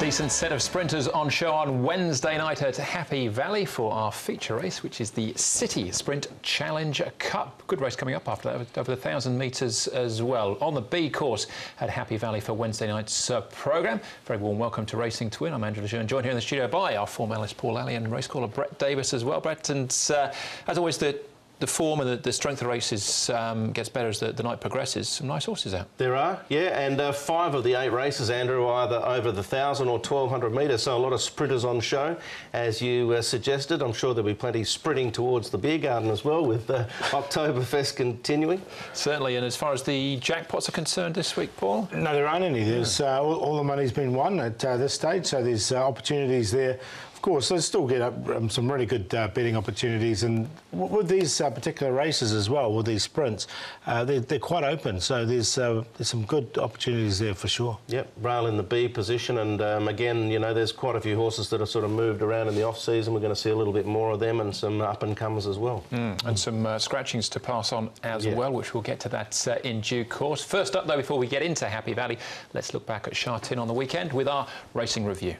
decent set of sprinters on show on Wednesday night at Happy Valley for our feature race, which is the City Sprint Challenge Cup. Good race coming up after that, over 1,000 metres as well. On the B course at Happy Valley for Wednesday night's programme. Very warm welcome to Racing to Win. I'm Andrew Lejeune, joined here in the studio by our former analyst Paul Alley and race caller Brett Davis as well. Brett, and as always, the form and the strength of the races gets better as the night progresses. Some nice horses out. There are, yeah, and 5 of the 8 races, Andrew, are either over the 1,000 or 1,200 metres, so a lot of sprinters on show, as you suggested. I'm sure there'll be plenty sprinting towards the beer garden as well, with Oktoberfest continuing. Certainly, and as far as the jackpots are concerned this week, Paul? No, there aren't any. There's all the money's been won at this stage, so there's opportunities there. Of course, they still get some really good betting opportunities, and with these particular races as well, with these sprints, they're quite open, so there's some good opportunities there for sure. Yep, rail in the B position, and again, you know, there's quite a few horses that are sort of moved around in the off-season. We're going to see a little bit more of them, and some up-and-comers as well. And some scratchings to pass on as well, which we'll get to that in due course. First up, though, before we get into Happy Valley, let's look back at Sha Tin on the weekend with our racing review.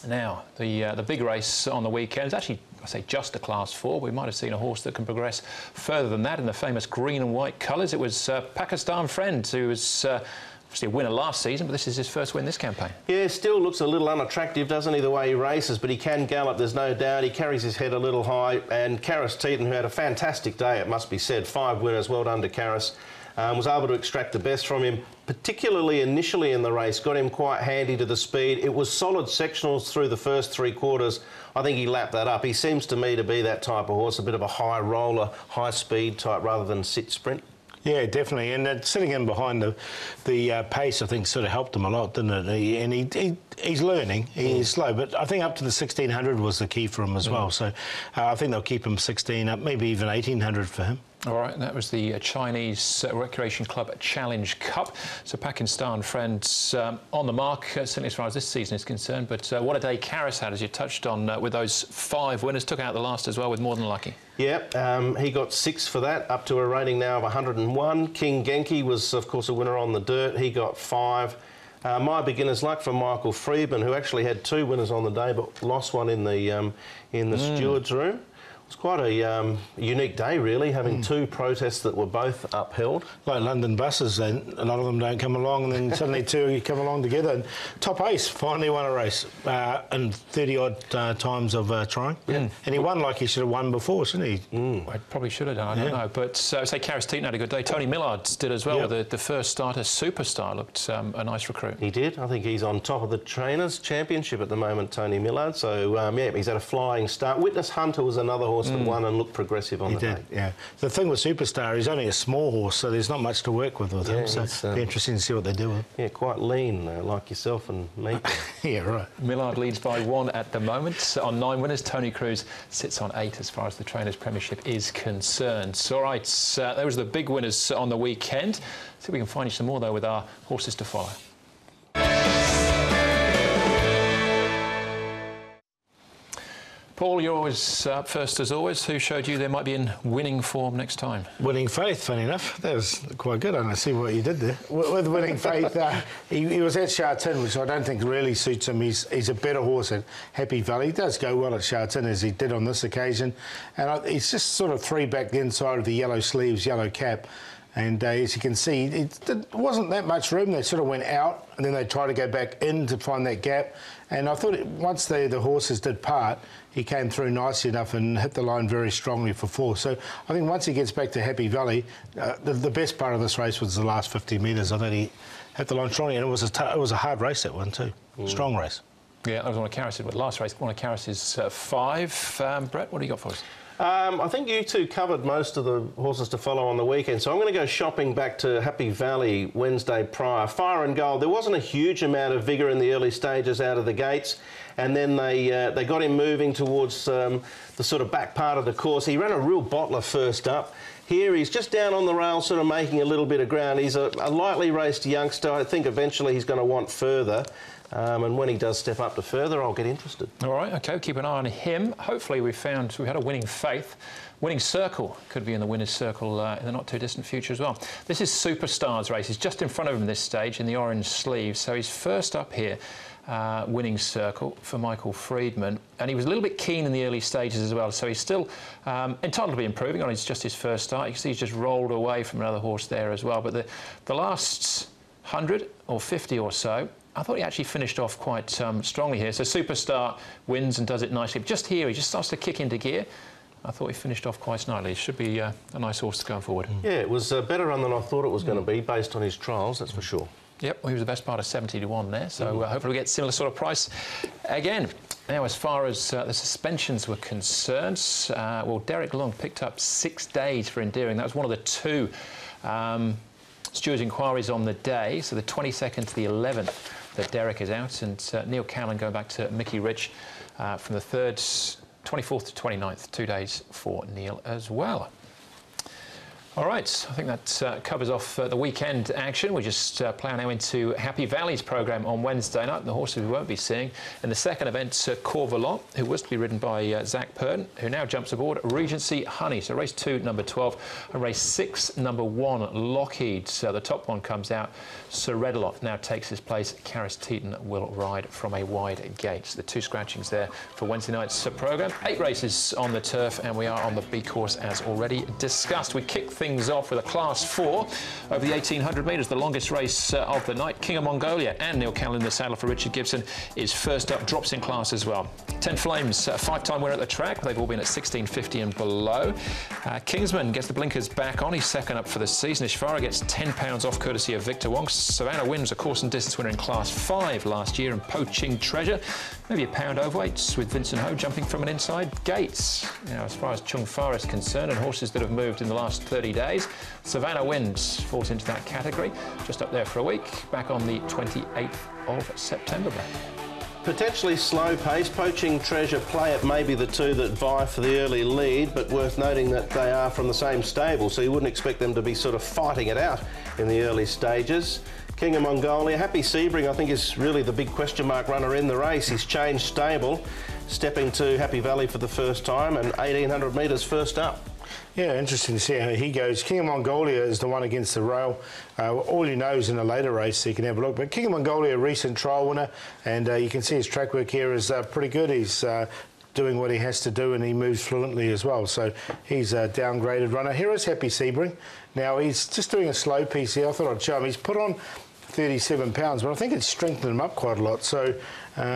Now, the big race on the weekend is actually, I say, just a Class 4. We might have seen a horse that can progress further than that in the famous green and white colours. It was Pakistan Friend, who was obviously a winner last season, but this is his first win this campaign. Yeah, still looks a little unattractive, doesn't he, the way he races, but he can gallop, there's no doubt. He carries his head a little high, and Karis Teton, who had a fantastic day, it must be said, 5 winners, well done to Karis. Was able to extract the best from him, particularly initially in the race, got him quite handy to the speed. It was solid sectionals through the first 3 quarters. I think he lapped that up. He seems to me to be that type of horse, a bit of a high roller, high speed type rather than sit sprint. Yeah, definitely, and sitting in behind the pace, I think, sort of helped him a lot, didn't it? And he's learning. He's slow, but I think up to the 1,600 was the key for him as well. So I think they'll keep him 16 up, maybe even 1,800 for him. All right, and that was the Chinese Recreation Club Challenge Cup. So Pakistan Friends on the mark, certainly as far as this season is concerned. But what a day Karis had, as you touched on, with those 5 winners. Took out the last as well with More Than Lucky. Yeah, he got 6 for that, up to a rating now of 101. King Genki was, of course, a winner on the dirt. He got 5. My Beginner's Luck from Michael Friedman, who actually had 2 winners on the day, but lost one in the steward's room. It was quite a unique day, really, having 2 protests that were both upheld. Like London buses, then a lot of them don't come along, and then suddenly 2 come along together. And Top Ace finally won a race in 30-odd times of trying. Yeah. And he won like he should have won before, shouldn't he? I probably should have done, I don't know. But say Karis Teton had a good day. Tony Millard did as well with the first starter. Superstar looked a nice recruit. He did. I think he's on top of the Trainers' Championship at the moment, Tony Millard. So, yeah, he's had a flying start. Witness Hunter was another horse that won and looked progressive on the day. Yeah. The thing with Superstar, he's only a small horse, so there's not much to work with him. So it'll be interesting to see what they do with him. Yeah, quite lean, like yourself and me. Yeah, right. Millard leads by 1 at the moment. On 9 winners, Tony Cruz sits on 8 as far as the Trainers' Premiership is concerned. So, all right, those are the big winners on the weekend. See if we can find you some more, though, with our horses to follow. Paul, you're always up first as always. Who showed you they might be in winning form next time? Winning Faith, funny enough. That was quite good. I don't see what you did there. With Winning Faith, he was at Sha Tin, which I don't think really suits him. He's a better horse at Happy Valley. He does go well at Sha Tin, as he did on this occasion. And he's just sort of 3 back the inside of the yellow sleeves, yellow cap. And as you can see, it wasn't that much room. They sort of went out, and then they tried to go back in to find that gap. And I thought once the horses did part, he came through nicely enough and hit the line very strongly for 4. So I think once he gets back to Happy Valley, the best part of this race was the last 50 metres. I think he hit the line strongly, and it was a hard race, that one too. Strong race. Yeah, that was one of Karis's last race. One of Karis's 5. Brett, what do you got for us? I think you 2 covered most of the horses to follow on the weekend, so I'm going to go shopping back to Happy Valley Wednesday prior. Fire and Gold, there wasn't a huge amount of vigour in the early stages out of the gates, and then they got him moving towards the sort of back part of the course. He ran a real bottler first up. Here he's just down on the rail, sort of making a little bit of ground. He's a lightly raced youngster. I think eventually he's going to want further. And when he does step up to further, I'll get interested. All right, OK, keep an eye on him. Hopefully we had a winning faith. Winning circle could be in the winner's circle in the not-too-distant future as well. This is Superstars race. He's just in front of him this stage in the orange sleeves. So he's first up here, winning circle for Michael Friedman. And he was a little bit keen in the early stages as well. So he's still entitled to be improving on just his first start. You can see he's just rolled away from another horse there as well. But the last 100 or 50 or so, I thought he actually finished off quite strongly here. So Superstar wins and does it nicely. But just here, he just starts to kick into gear. I thought he finished off quite nicely. Should be a nice horse to go forward. Yeah, it was a better run than I thought it was going to be based on his trials, that's for sure. Yep, well, he was the best part of 70 to 1 there. So hopefully we get similar sort of price again. Now, as far as the suspensions were concerned, well, Derek Long picked up 6 days for Endearing. That was one of the 2 stewards' inquiries on the day. So the 22nd to the 11th. That Derek is out, and Neil Callan going back to Mickey Rich from the 3rd, 24th to 29th, 2 days for Neil as well. All right, I think that covers off the weekend action. We just plough now into Happy Valley's programme on Wednesday night, and the horses we won't be seeing. In the second event, Corvalon, who was to be ridden by Zach Purden, who now jumps aboard Regency Honey. So race 2, number 12, and race 6, number 1, Lockheed. So the top one comes out. Sir Redalot now takes his place. Karis Teeton will ride from a wide gate. So the 2 scratchings there for Wednesday night's programme. 8 races on the turf, and we are on the B course as already discussed. We kick things off with a Class 4 over the 1800 metres, the longest race of the night. King of Mongolia and Neil Callan in the saddle for Richard Gibson is first up, drops in class as well. 10 Flames, a 5-time winner at the track. They've all been at 1650 and below. Kingsman gets the blinkers back on. He's second up for the season. Ishvara gets £10 off courtesy of Victor Wong. Savannah Wins, a course and distance winner in Class 5 last year, and Poaching Treasure, maybe a pound overweight, with Vincent Ho jumping from an inside gate. Now, as far as Chung Fa is concerned, and horses that have moved in the last 30 days, Savannah Wins falls into that category. Just up there for a week, back on the 28th of September. Potentially slow pace. Poaching Treasure, Play It may be the 2 that vie for the early lead, but worth noting that they are from the same stable, so you wouldn't expect them to be sort of fighting it out in the early stages. King of Mongolia, Happy Sebring, I think, is really the big question mark runner in the race. He's changed stable, stepping to Happy Valley for the first time, and 1800 metres first up. Yeah, interesting to see how he goes. King of Mongolia is the one against the rail. All he knows in a later race, so you can have a look. But King of Mongolia, a recent trial winner, and you can see his track work here is pretty good. He's doing what he has to do, and he moves fluently as well. So he's a downgraded runner. Here is Happy Sebring. Now, he's just doing a slow piece here. I thought I'd show him. He's put on 37 pounds, but I think it's strengthened him up quite a lot. So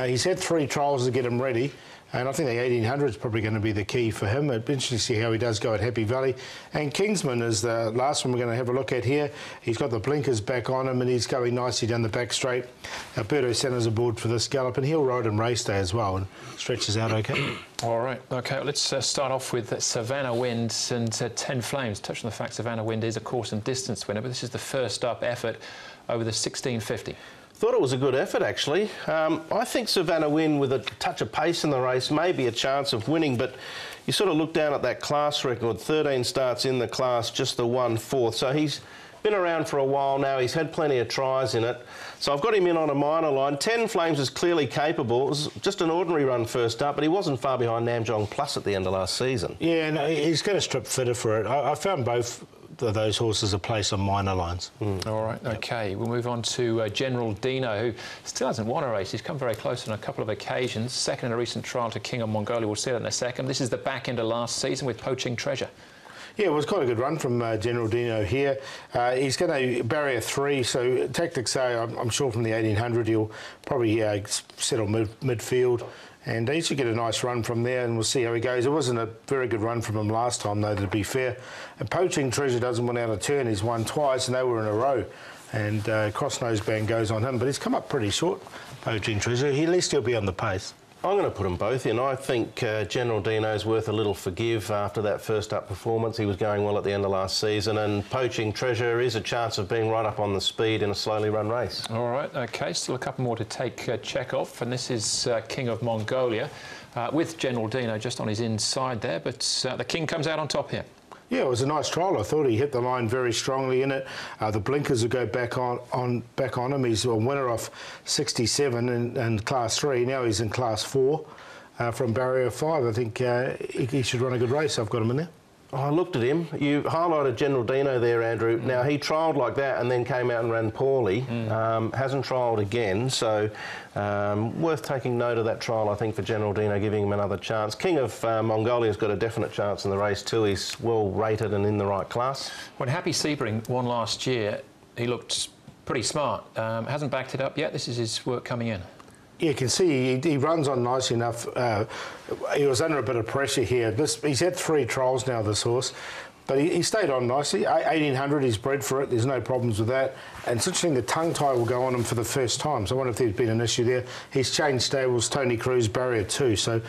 he's had 3 trials to get him ready. And I think the 1800 is probably going to be the key for him. It'd be interesting to see how he does go at Happy Valley. And Kingsman is the last one we're going to have a look at here. He's got the blinkers back on him, and he's going nicely down the back straight. Alberto Santa's aboard for this gallop, and he'll ride him race day as well, and stretches out okay. All right, OK, let's start off with Savannah Wind and 10 Flames. Touch on the fact Savannah Wind is a course and distance winner, but this is the first up effort over the 1650. Thought it was a good effort, actually. I think Savannah Win, with a touch of pace in the race, may be a chance of winning, but you sort of look down at that class record, 13 starts in the class, just the 1/4. So he's been around for a while now. He's had plenty of tries in it. So I've got him in on a minor line. 10 Flames is clearly capable. It was just an ordinary run first up, but he wasn't far behind Namjong Plus at the end of last season. Yeah, no, he's going to strip fitter for it. I found both of those horses a place on minor lines. All right, OK. We'll move on to General Dino, who still hasn't won a race. He's come very close on a couple of occasions. Second in a recent trial to King of Mongolia. We'll see that in a second. This is the back end of last season with Poaching Treasure. Yeah, it was quite a good run from General Dino here. He's going to barrier 3, so tactics say, I'm sure from the 1800 he'll probably settle midfield. And he should get a nice run from there, and we'll see how he goes. It wasn't a very good run from him last time, though, to be fair. And Poaching Treasure doesn't win out a turn. He's won twice, and they were in a row. And cross-nose band goes on him. But he's come up pretty short, Poaching Treasure. At least he'll be on the pace. I'm going to put them both in. I think General Dino's worth a little forgive after that first up performance. He was going well at the end of last season, and Poaching Treasure is a chance of being right up on the speed in a slowly run race. All right, OK, still a couple more to take check off, and this is King of Mongolia with General Dino just on his inside there, but the King comes out on top here. Yeah, it was a nice trial. I thought he hit the line very strongly in it. The blinkers would go back on him. He's a winner off 67 in Class 3. Now he's in Class 4 from Barrier 5. I think he should run a good race. I've got him in there. Oh, I looked at him. You highlighted General Dino there, Andrew. Now, he trialled like that and then came out and ran poorly. Hasn't trialled again, so worth taking note of that trial, I think, for General Dino, giving him another chance. King of Mongolia's got a definite chance in the race too. He's well rated and in the right class. When Happy Sebring won last year, he looked pretty smart. Hasn't backed it up yet. This is his work coming in. You can see he runs on nicely enough. He was under a bit of pressure here. He's had 3 trials now, this horse, but he stayed on nicely. 1800, he's bred for it. There's no problems with that. And it's interesting, the tongue tie will go on him for the first time, so I wonder if there's been an issue there. He's changed stables, Tony Cruz, Barrier 2. So,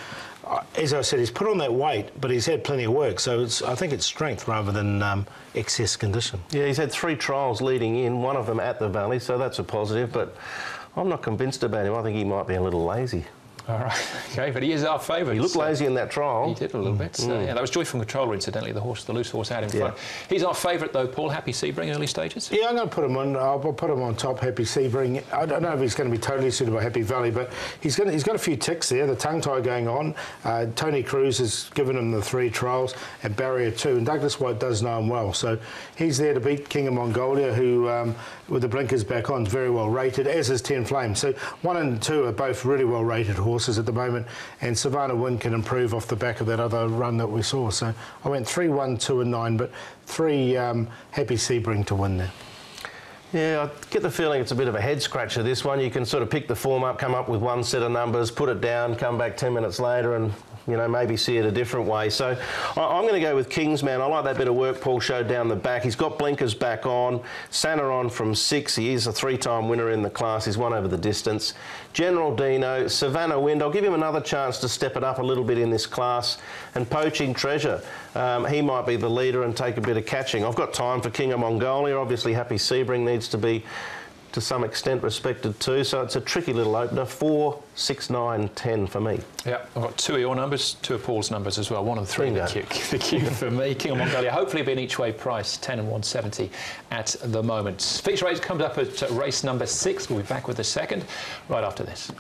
as I said, he's put on that weight, but he's had plenty of work. So I think it's strength rather than excess condition. Yeah, he's had 3 trials leading in, one of them at the Valley, so that's a positive. But I'm not convinced about him. I think he might be a little lazy. All right, OK, but he is our favourite. He looked lazy in that trial. He did a little bit. Yeah, that was Joyful Controller, incidentally, the loose horse out in front. He's our favourite, though, Paul. Happy Sebring, early stages? Yeah, I'm going to put him on. I'll put him on top, Happy Sebring. I don't know if he's going to be totally suited by Happy Valley, but he's got a few ticks there. The tongue tie going on. Tony Cruz has given him the 3 trials at Barrier 2, and Douglas White does know him well. So he's there to beat King of Mongolia, who, with the blinkers back on, is very well rated, as is 10 Flames. So 1 and 2 are both really well rated horses at the moment. And Savannah Wind can improve off the back of that other run that we saw. So I went 3, 1, 2 and 9, but 3 Happy Sebring to win there. Yeah, I get the feeling it's a bit of a head-scratcher, this one. You can sort of pick the form up, come up with one set of numbers, put it down, come back 10 minutes later and, you know, maybe see it a different way. So I'm going to go with Kingsman. I like that bit of work Paul showed down the back. He's got blinkers back on. Santa on from 6. He is a 3-time winner in the class. He's won over the distance. General Dino, Savannah Wind. I'll give him another chance to step it up a little bit in this class. And Poaching Treasure. He might be the leader and take a bit of catching. I've got time for King of Mongolia. Obviously, Happy Sebring needs to be, to some extent, respected too. So it's a tricky little opener. 4, 6, 9, 10 for me. Yeah, I've got 2 of your numbers, 2 of Paul's numbers as well. 1 and 3 the queue for me. King of Mongolia, hopefully being each way price, 10 and 170 at the moment. Feature race comes up at race number 6. We'll be back with the second right after this.